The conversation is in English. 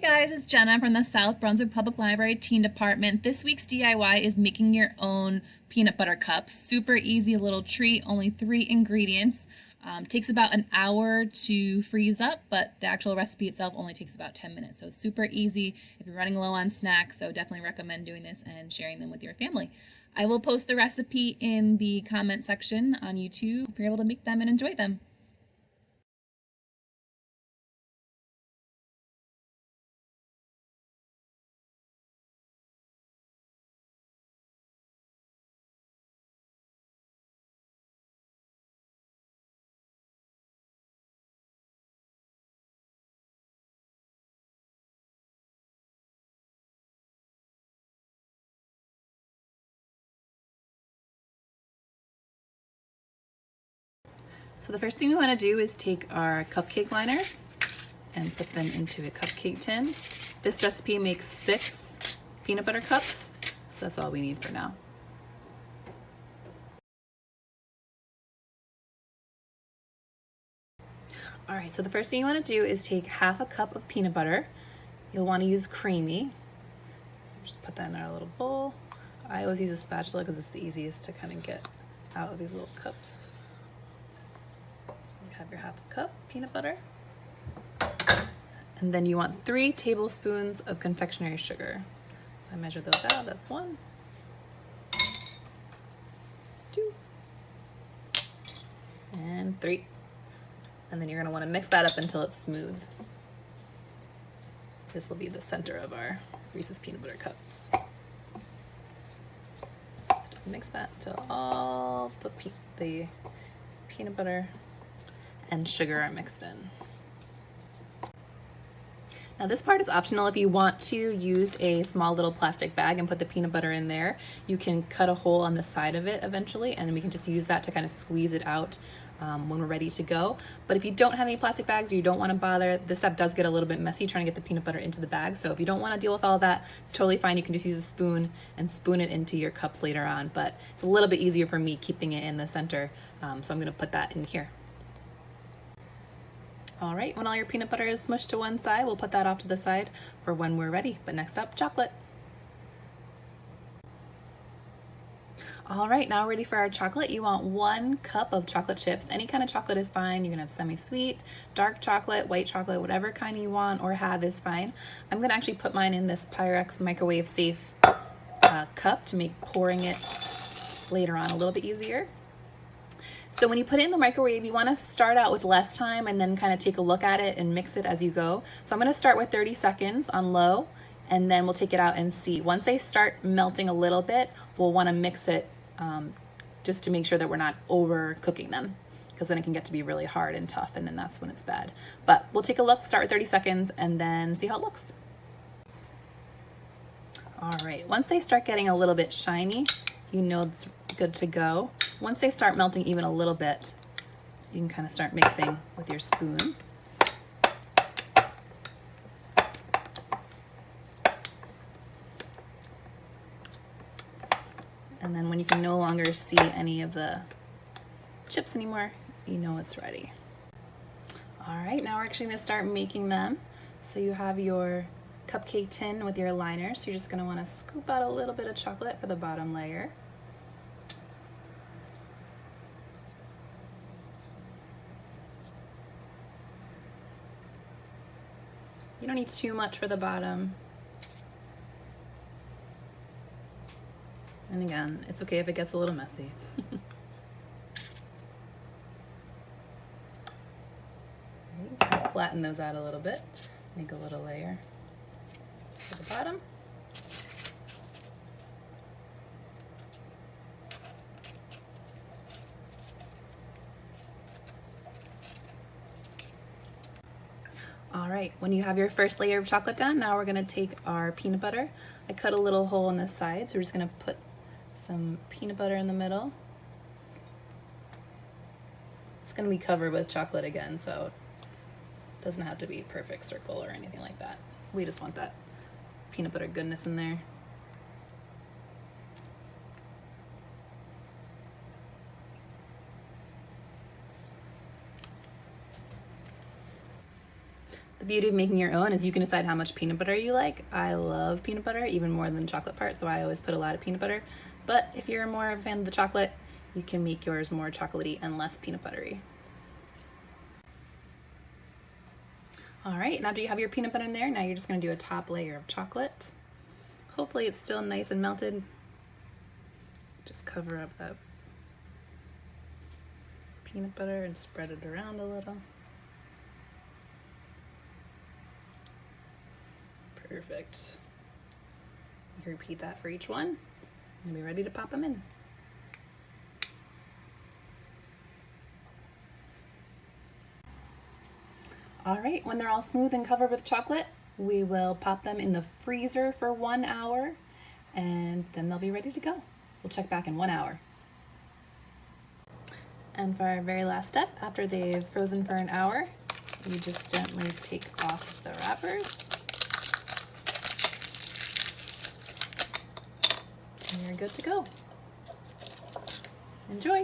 Guys, it's Jenna from the South Brunswick Public Library Teen Department. This week's DIY is making your own peanut butter cups. Super easy little treat, only 3 ingredients. Takes about an hour to freeze up, but the actual recipe itself only takes about 10 minutes. So super easy if you're running low on snacks, so definitely recommend doing this and sharing them with your family. I will post the recipe in the comment section on YouTube if you're able to make them and enjoy them. So the first thing we want to do is take our cupcake liners and put them into a cupcake tin. This recipe makes 6 peanut butter cups, so that's all we need for now. All right, so the first thing you want to do is take half a cup of peanut butter. You'll want to use creamy. So just put that in our little bowl. I always use a spatula because it's the easiest to kind of get out of these little cups. Have your half a cup peanut butter, and then you want 3 tablespoons of confectionery sugar. So I measure those out. That's 1, 2, and 3. And then you're going to want to mix that up until it's smooth. This will be the center of our Reese's peanut butter cups. So just mix that until all the peanut butter and sugar are mixed in. Now this part is optional. If you want to use a small little plastic bag and put the peanut butter in there, you can cut a hole on the side of it eventually, and then we can just use that to kind of squeeze it out when we're ready to go. But if you don't have any plastic bags or you don't want to bother, this step does get a little bit messy trying to get the peanut butter into the bag. So if you don't want to deal with all that, it's totally fine. You can just use a spoon and spoon it into your cups later on. But it's a little bit easier for me keeping it in the center, so I'm going to put that in here. All right, when all your peanut butter is smushed to one side, we'll put that off to the side for when we're ready. But next up, chocolate. All right, now we're ready for our chocolate. You want 1 cup of chocolate chips. Any kind of chocolate is fine. You can have semi-sweet, dark chocolate, white chocolate, whatever kind you want or have is fine. I'm gonna actually put mine in this Pyrex microwave safe cup to make pouring it later on a little bit easier. So when you put it in the microwave, you want to start out with less time and then kind of take a look at it and mix it as you go. So I'm going to start with 30 seconds on low, and then we'll take it out and see. Once they start melting a little bit, we'll want to mix it just to make sure that we're not overcooking them, because then it can get to be really hard and tough, and then that's when it's bad. But we'll take a look, start with 30 seconds, and then see how it looks. All right, once they start getting a little bit shiny, you know it's good to go. Once they start melting even a little bit, you can kind of start mixing with your spoon. And then when you can no longer see any of the chips anymore, you know it's ready. All right, now we're actually gonna start making them. So you have your cupcake tin with your liners. So you're just gonna wanna scoop out a little bit of chocolate for the bottom layer. You don't need too much for the bottom. And again, it's okay if it gets a little messy. Flatten those out a little bit. Make a little layer for the bottom. All right, when you have your first layer of chocolate done, now we're gonna take our peanut butter. I cut a little hole on this side, so we're just gonna put some peanut butter in the middle. It's gonna be covered with chocolate again, so it doesn't have to be a perfect circle or anything like that. We just want that peanut butter goodness in there. The beauty of making your own is you can decide how much peanut butter you like. I love peanut butter even more than the chocolate part, so I always put a lot of peanut butter. But if you're more of a fan of the chocolate, you can make yours more chocolatey and less peanut buttery. All right, now do you have your peanut butter in there? Now you're just gonna do a top layer of chocolate. Hopefully it's still nice and melted. Just cover up that peanut butter and spread it around a little. Perfect. You can repeat that for each one and be ready to pop them in. All right, when they're all smooth and covered with chocolate, we will pop them in the freezer for 1 hour and then they'll be ready to go. We'll check back in 1 hour. And for our very last step, after they've frozen for an hour, you just gently take off the wrappers. And you're good to go. Enjoy!